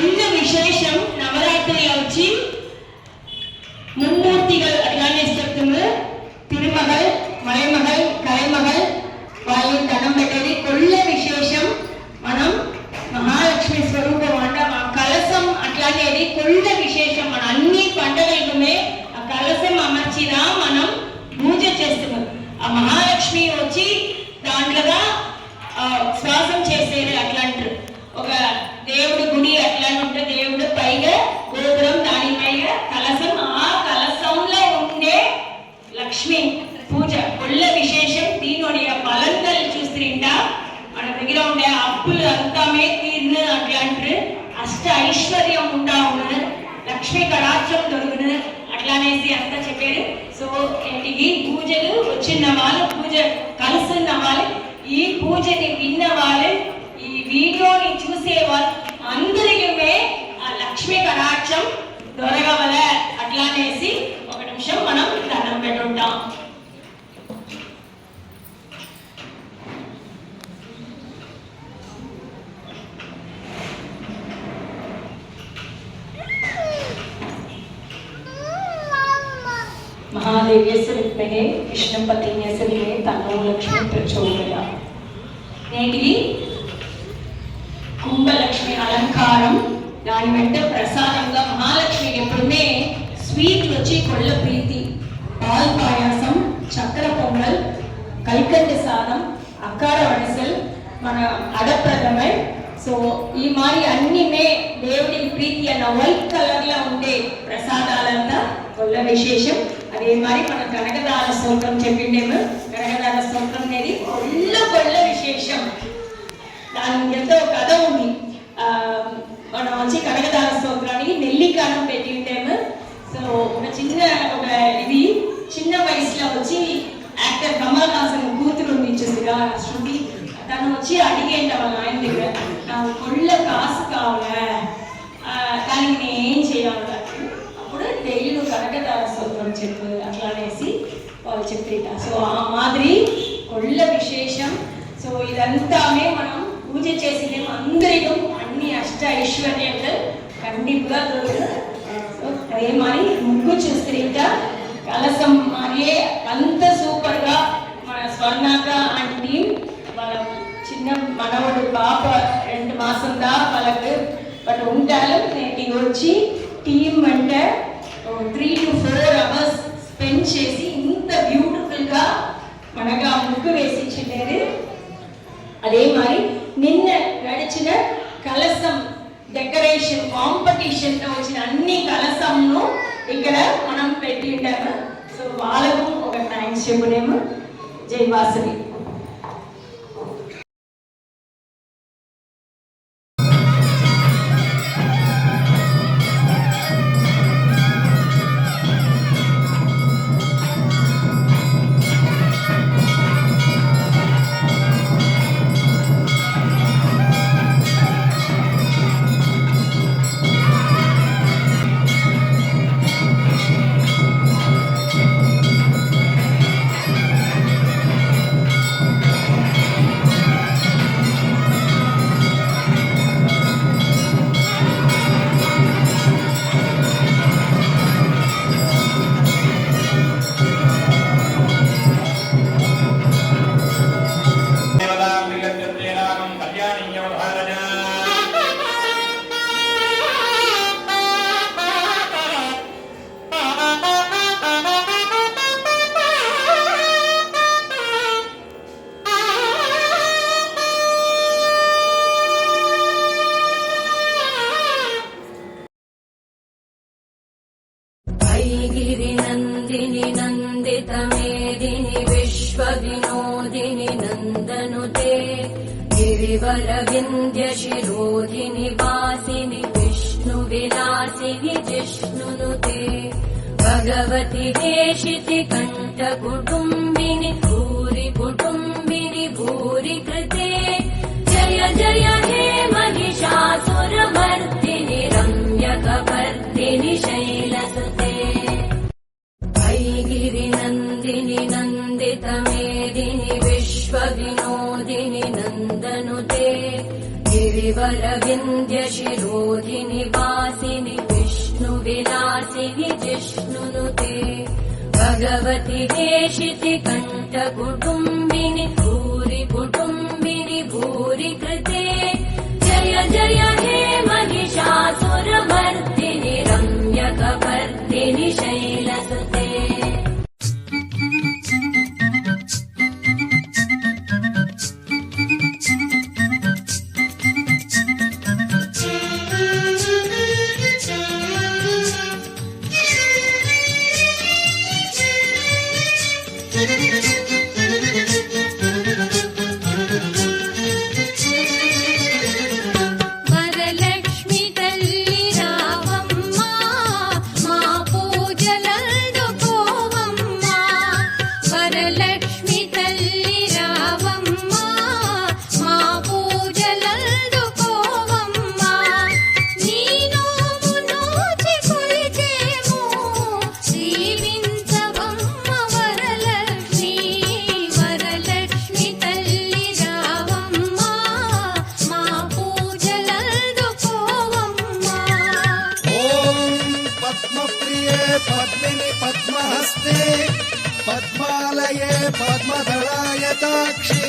என்ன விசேஷம் நவராத்திரியில வச்சு மும்மூர்த்திகள் அதுக்கான చెప్తుంది తిరుమగల్ మలైమగల్ కలైమగల్ వాళ్ళు దండం పెట్టేది కొల్ల విశేషం మనం మహాలక్ష్మి స్వరూపం అంట కలసం అట్లాంటిది కొల్ల విశేషం మన అన్ని పండుగలకుమే ఆ కలసం అమర్చినా మనం పూజ చేస్తున్నాం ఆ మహాలక్ష్మి వచ్చి దాంట్లోగా శ్వాసం చేసేది అట్లాంటారు ఒక దేవుడి గుడి అట్లా ఉంటే దేవుడు పైగా గోపురం దాని పైగా కలసం ఆ కలసంలో ఉండే లక్ష్మి పూజ కొల్ల విశేషం దీని పలంతలు చూస్తుంటా మన దగ్గర ఉండే అప్పులు అంతామే తీర్న అట్లాంటారు అష్ట ఐశ్వర్యం ఉంటావును లక్ష్మి కడాక్షం దొరుకును అట్లానేసి అంతా చెప్పారు సో ఇంటికి పూజలు వచ్చిన వాళ్ళు పూజ కలుసున్న వాళ్ళు ఈ పూజని విన్న వాళ్ళు ఈ వీడియోని చూసే వాళ్ళు అందరికీ ఆ లక్ష్మి కటాక్షం దొరకవల అట్లానేసి ఒక నిమిషం మనం దండం పెట్టుంటాం. महादेव्यस्य विद्महे कृष्णपत्न्यस्य धीमहि तन्नो लक्ष्मी प्रचोदयात्. నేటికి కుంభలక్ష్మి అలంకారం దాని వెంట ప్రసాదంగా మహాలక్ష్మికి ఎప్పుడునే స్వీట్ వచ్చి కొల్ల ప్రీతి పాల్ పాయాసం చక్కెర పొంగల్ కల్కట్ట సాదం అక్కార వడిసల్ మన అడప్రథమై సో ఈ మారి అన్నిమే దేవుడికి ప్రీతి అన్న వైట్ కలర్ లో ఉండే ప్రసాదాలంతా కొల్ల విశేషం. అదే మరి మన కనకదార స్తోత్రం చెప్పిండేమో కనకదార స్తోత్రం అనేది కొల్ల విశేషం. దానికి ఎంతో కథ ఉంది. మనం వచ్చి కనకదార స్తోత్రానికి నెల్లికానం పెట్టి ఉంటాము. సో ఒక ఇది చిన్న వయసులో వచ్చి యాక్టర్ కమల్ హాసన్ కూతురు ఉంది చూసిగా శృతి తను వచ్చి అడిగేంట వాళ్ళ ఆయన దగ్గర నాకు కొల్ల కాసు కావాలా దానికి నేను ఏం చేయాలి అప్పుడు డైలీ నువ్వు కనకదార స్తోత్రం చెప్పు అట్లా అనేసి వాళ్ళు చెప్పేట. సో ఆ మాదిరి కొల్ల విశేషం. సో ఇదంతామే మనం పూజ చేసిన అందరికీ అన్ని అష్ట ఐశ్వర్యంగా ఖండిపుగా దొరుకుతుంది. సో అదే మరి ముగ్గు చూస్తే కలసం మరియే అంత సూపర్గా మన స్వర్ణాక ఆంటీ వాళ్ళ చిన్న మనవడు పాప 2 మాసం దా వాళ్ళకు బట్ ఉంటారు నేటి వచ్చి టీం అంటే 3 to 4 hours స్పెండ్ చేసి ఇంత బ్యూటిఫుల్గా మనగా ముగ్గు వేసి ఇచ్చిండేది. అదే మరి నిన్న గడిచిన కలసం డెకరేషన్ కాంపిటీషన్లో వచ్చిన అన్ని కలసంను ఇక్కడ మనం పెట్టి ఉంటాము. సో వాళ్ళకు ఒక థ్యాంక్స్ చెప్పునేమో. జై వాసవి. गिरिनन्दिनि नन्दितमेदिनि विश्वविनोदिनि नन्दनुते गिरिवरविन्द्यशिरोधिनि वासिनि विष्णुविलासिनि जिष्णुनुते भगवति देशिति कण्ठकुटुम्बिनि भूरि कुटुम्बिनि भूरि कृते जय जय हे महिषासुरमर्दिनि रम्यकपर्दिनि शैलसुते गिरिनन्दिनि नन्दितमेदिनि विश्वविनोदिनि नन्दनुते गिरिवरविन्द्यशिरोधिनि वासिनि विष्णुविलासिनि जिष्णुनुते भगवति हेशिति कण्ठकुटुम्बिनि भूरि कुटुम्बिनि भूरि कृते जय जय हे महिषासुरमर्दिनि रम्यकपर्दिनि शैलसुते వరలక్ష్మి తల్లి రావమ్మా మా పూజలందుకోవమ్మా వరలక్ష్మి తల్లి రావమ్మా మా పూజలందుకోవమ్మా నీ నోము నోచి కొలిచేము దీవించవమ్మ వరలక్ష్మి వరలక్ష్మి తల్లి రావమ్మా మా పూజలందుకోవమ్మా ఓం పద్మప్రియే పద్మిని పద్మహస్తే పద్మాలయే పద్మదళాయతాక్షి